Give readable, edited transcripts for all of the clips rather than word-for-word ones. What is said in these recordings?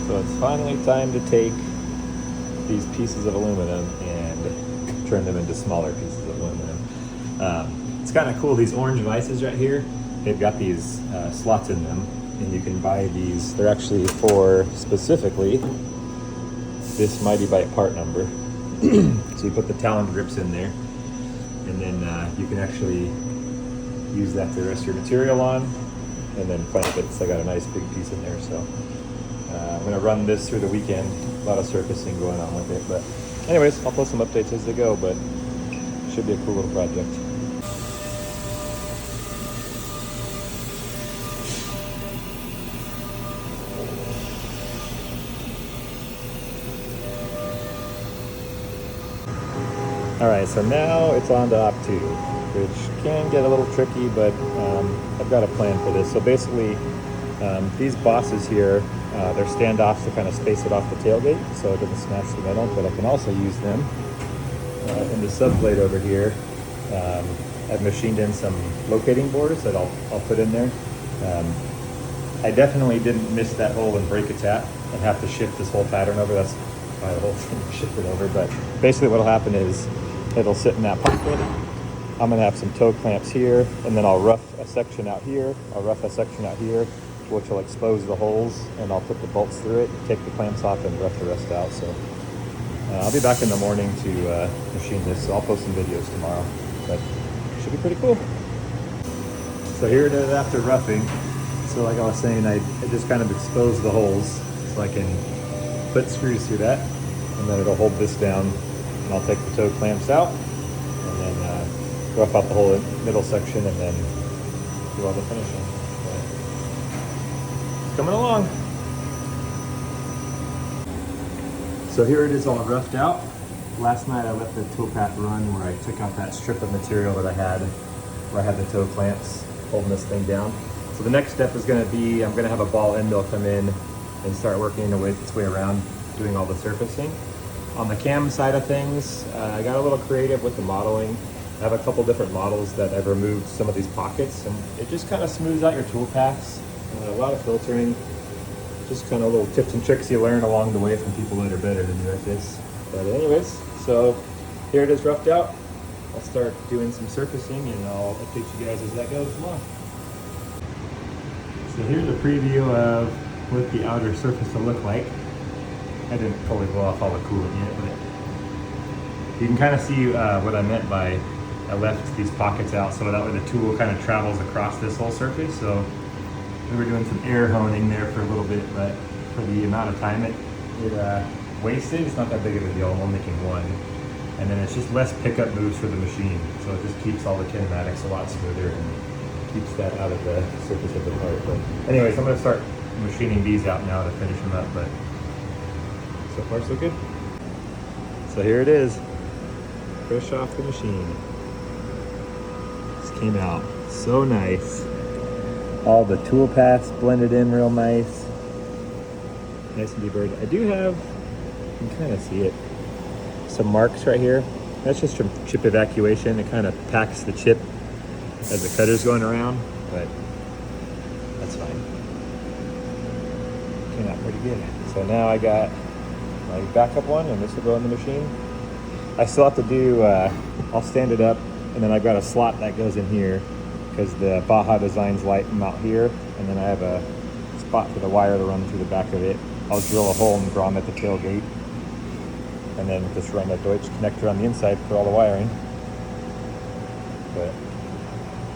So it's finally time to take these pieces of aluminum and turn them into smaller pieces of aluminum. It's kind of cool, these orange vices right here, they've got these slots in them, and you can buy these. They're actually for specifically this Mighty Bite part number. So you put the Talon grips in there, and then you can actually use that to rest your material on, and then clamp it. So I got a nice big piece in there. So I'm gonna run this through the weekend. A lot of surfacing going on with it, but anyways, I'll post some updates as they go, but it should be a cool little project. All right, so now it's on to op 2, which can get a little tricky, but I've got a plan for this. So basically, these bosses here, they're standoffs to kind of space it off the tailgate so it doesn't smash the metal, but I can also use them in the subblade over here. I've machined in some locating boards that I'll put in there. I definitely didn't miss that hole and break a tap and have to shift this whole pattern over. That's why the whole thing shifted over, but basically what'll happen is it'll sit in that pocket. I'm gonna have some toe clamps here, and then I'll rough a section out here, I'll rough a section out here, which will expose the holes, and I'll put the bolts through it, take the clamps off, and rough the rest out. So I'll be back in the morning to machine this, so I'll post some videos tomorrow, but it should be pretty cool. So here it is after roughing. So like I was saying, I just kind of exposed the holes so I can put screws through that, and then it'll hold this down, and I'll take the toe clamps out, and then rough out the whole middle section, and then do all the finishing. Coming along. So here it is all roughed out. Last night I let the tow path run where I took out that strip of material that I had, where I had the toe clamps holding this thing down. So the next step is going to be, I'm going to have a ball end mill come in and start working its way around, doing all the surfacing. On the cam side of things, I got a little creative with the modeling. I have a couple different models that I've removed some of these pockets, and it just kind of smooths out your tool paths. A lot of filtering, just kind of little tips and tricks you learn along the way from people that are better than you at this. But anyways, so here it is roughed out. I'll start doing some surfacing, and I'll update you guys as that goes along. So here's a preview of what the outer surface will look like. I didn't fully blow off all the coolant yet, but you can kind of see what I meant by I left these pockets out so that way the tool kind of travels across this whole surface. So we were doing some air honing there for a little bit, but for the amount of time it wasted, it's not that big of a deal. I'm only making one. And then it's just less pickup moves for the machine. So it just keeps all the kinematics a lot smoother and keeps that out of the surface of the part. But anyways, I'm gonna start machining these out now to finish them up, but so far so good. So here it is, fresh off the machine. This came out so nice. All the tool paths blended in real nice. Nice and deburred. I do have, you can kind of see it, some marks right here. That's just from chip evacuation. It kind of packs the chip as the cutter's going around, but that's fine. Came out pretty good. So now I got my backup one, and this will go in the machine. I still have to do, I'll stand it up, and then I've got a slot that goes in here because the Baja Designs light them out here, and then I have a spot for the wire to run through the back of it. I'll drill a hole and grommet at the tailgate, and then just run a Deutsch connector on the inside for all the wiring. But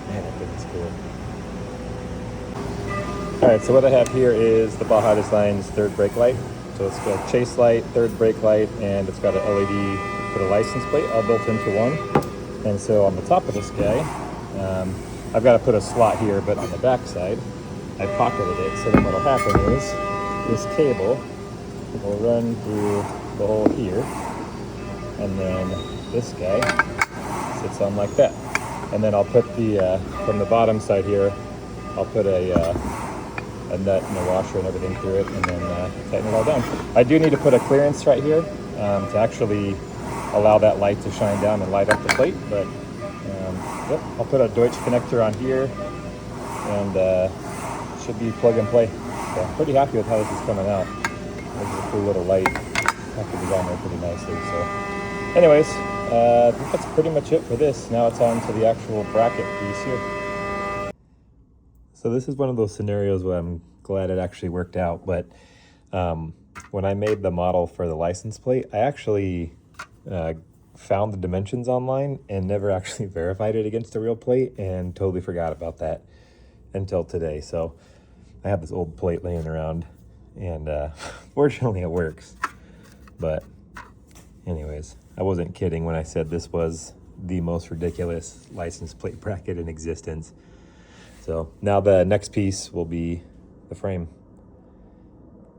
man, I think it's cool. All right, so what I have here is the Baja Designs third brake light. So it's got a chase light, third brake light, and it's got an LED for the license plate all built into one. And so on the top of this guy, I've got to put a slot here, but on the back side, I pocketed it. So then what'll happen is this cable will run through the hole here, and then this guy sits on like that. And then I'll put the, from the bottom side here, I'll put a nut and a washer and everything through it, and then tighten it all down. I do need to put a clearance right here to actually allow that light to shine down and light up the plate, but yep, I'll put a Deutsch connector on here, and should be plug and play. So I'm pretty happy with how this is coming out. Makes a cool little light. Packages on there pretty nicely. So anyways, I think that's pretty much it for this. Now it's on to the actual bracket piece here. So this is one of those scenarios where I'm glad it actually worked out, but when I made the model for the license plate, I actually found the dimensions online and never actually verified it against a real plate, and totally forgot about that until today. So I have this old plate laying around, and fortunately it works. But anyways, I wasn't kidding when I said this was the most ridiculous license plate bracket in existence. So now the next piece will be the frame.